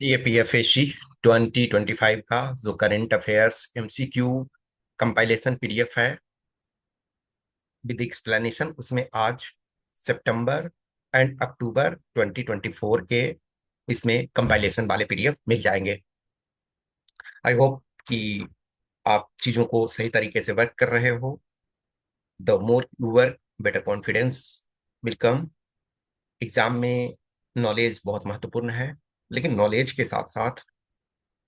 ये पीएफएससी 2025 का जो current affairs MCQ compilation PDF है विद एक्सप्लेनेशन, उसमें आज सितंबर एंड अक्टूबर 2024 के इसमें कंपाइलेशन वाले पीडीएफ मिल जाएंगे। आई होप कि आप चीजों को सही तरीके से वर्क कर रहे हो। The more you work better confidence will come. Exam में नॉलेज बहुत महत्वपूर्ण है, लेकिन नॉलेज के साथ साथ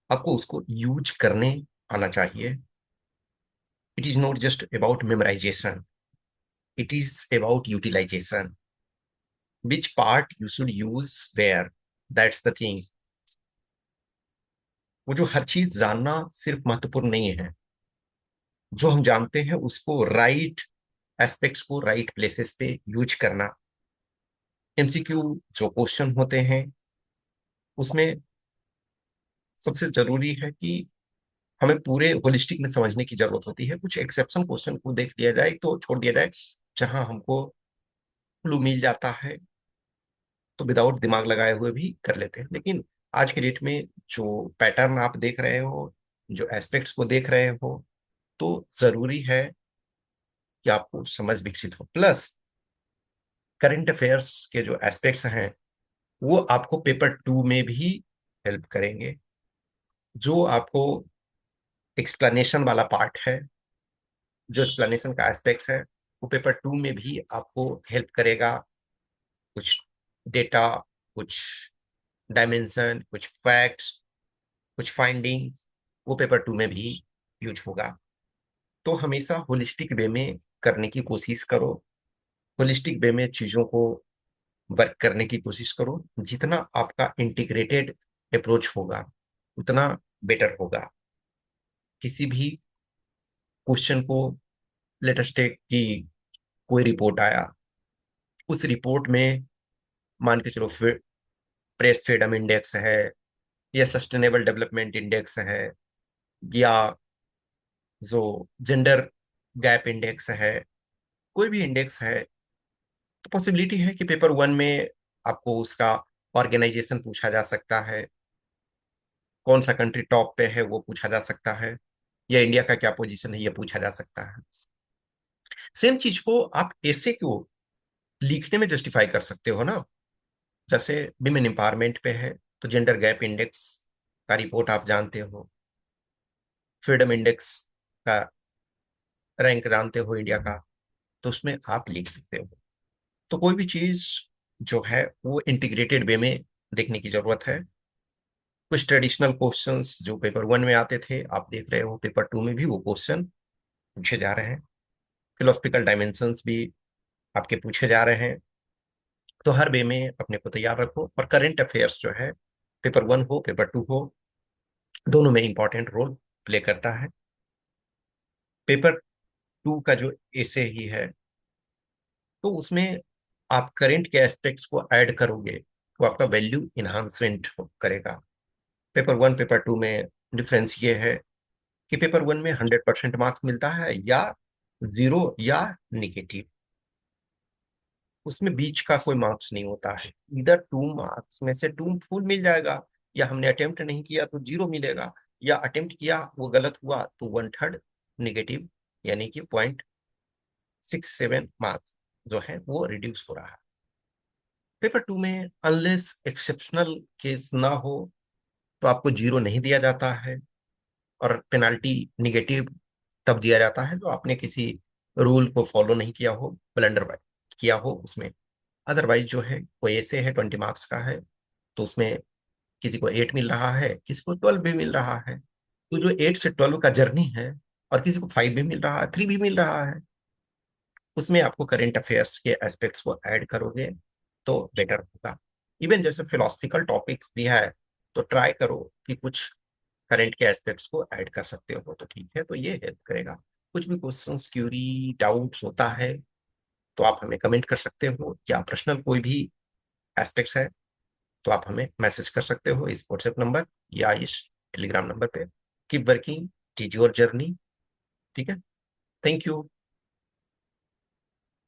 आपको उसको यूज करने आना चाहिए। It is not just about memorization, it is about utilization. Which part you should use where? That's the thing. वो जो हर चीज जानना सिर्फ महत्वपूर्ण नहीं है, जो हम जानते हैं उसको राइट एस्पेक्ट्स को राइट प्लेसेस पे यूज करना। एमसीक्यू जो क्वेश्चन होते हैं उसमें सबसे जरूरी है कि हमें पूरे होलिस्टिक में समझने की जरूरत होती है। कुछ एक्सेप्शन क्वेश्चन को देख लिया जाए तो छोड़ दिया जाए, जहां हमको क्लू मिल जाता है तो विदाउट दिमाग लगाए हुए भी कर लेते हैं। लेकिन आज के डेट में जो पैटर्न आप देख रहे हो, जो एस्पेक्ट्स को देख रहे हो, तो जरूरी है कि आपको समझ विकसित हो। प्लस करंट अफेयर्स के जो एस्पेक्ट्स हैं वो आपको पेपर टू में भी हेल्प करेंगे। जो आपको एक्सप्लेनेशन वाला पार्ट है, जो एक्सप्लेनेशन का एस्पेक्ट्स है, वो पेपर टू में भी आपको हेल्प करेगा। कुछ डेटा, कुछ डायमेंशन, कुछ फैक्ट्स, कुछ फाइंडिंग्स, वो पेपर टू में भी यूज होगा। तो हमेशा होलिस्टिक वे में करने की कोशिश करो। होलिस्टिक वे में चीजों को वर्क करने की कोशिश करो। जितना आपका इंटीग्रेटेड अप्रोच होगा उतना बेटर होगा। किसी भी क्वेश्चन को, लेट अस टेक कि कोई रिपोर्ट आया, उस रिपोर्ट में मान के चलो प्रेस फ्रीडम इंडेक्स है, या सस्टेनेबल डेवलपमेंट इंडेक्स है, या जो जेंडर गैप इंडेक्स है, कोई भी इंडेक्स है, तो पॉसिबिलिटी है कि पेपर वन में आपको उसका ऑर्गेनाइजेशन पूछा जा सकता है, कौन सा कंट्री टॉप पे है वो पूछा जा सकता है, या इंडिया का क्या पोजीशन है ये पूछा जा सकता है। सेम चीज को आप ऐसे को लिखने में जस्टिफाई कर सकते हो ना। जैसे विमेन एम्पावरमेंट पे है तो जेंडर गैप इंडेक्स का रिपोर्ट आप जानते हो, फ्रीडम इंडेक्स का रैंक जानते हो इंडिया का, तो उसमें आप लिख सकते हो। तो कोई भी चीज जो है वो इंटीग्रेटेड वे में देखने की जरूरत है। कुछ ट्रेडिशनल क्वेश्चंस जो पेपर वन में आते थे आप देख रहे हो पेपर टू में भी वो क्वेश्चन पूछे जा रहे हैं। फिलोसफिकल डायमेंशंस भी आपके पूछे जा रहे हैं। तो हर वे में अपने को तैयार रखो। और करंट अफेयर्स जो है, पेपर वन हो पेपर टू हो, दोनों में इंपॉर्टेंट रोल प्ले करता है। पेपर टू का जो एसे ही है, तो उसमें आप करंट के एस्पेक्ट्स को ऐड करोगे तो आपका वैल्यू इन्हांसमेंट करेगा। पेपर वन पेपर टू में डिफरेंस ये है कि पेपर वन में 100% मार्क्स मिलता है या जीरो या निगेटिव। उसमें बीच का कोई मार्क्स नहीं होता है। इधर टू मार्क्स में से टू फुल मिल जाएगा, या हमने अटेम्प्ट नहीं किया तो जीरो मिलेगा, या अटेम्प्ट किया वो गलत हुआ तो वन थर्ड निगेटिव, यानी कि 0.67 मार्क्स जो है वो रिड्यूस हो रहा है। पेपर टू में अनलेस एक्सेप्शनल केस ना हो तो आपको जीरो नहीं दिया जाता है, और पेनाल्टी निगेटिव तब दिया जाता है जो आपने किसी रूल को फॉलो नहीं किया हो, ब्लंडर किया हो उसमें। अदरवाइज जो है कोई ऐसे है 20 मार्क्स का है, तो उसमें किसी को 8 मिल रहा है, किसी को 12 भी मिल रहा है। तो जो 8 से 12 का जर्नी है, और किसी को 5 भी मिल रहा है, 3 भी मिल रहा है, उसमें आपको करंट अफेयर्स के एस्पेक्ट्स को ऐड करोगे तो बेटर होगा। इवन जैसे फिलोसफिकल टॉपिक्स भी है, तो ट्राई करो कि कुछ करंट के एस्पेक्ट्स को ऐड कर सकते हो तो ठीक है, तो ये हेल्प करेगा। कुछ भी क्वेश्चंस, क्यूरी, डाउट्स होता है तो आप हमें कमेंट कर सकते हो, या पर्सनल कोई भी एस्पेक्ट्स है तो आप हमें मैसेज कर सकते हो इस व्हाट्सएप नंबर या इस टेलीग्राम नंबर पे। Keep working, teach your journey. ठीक है, थैंक यू।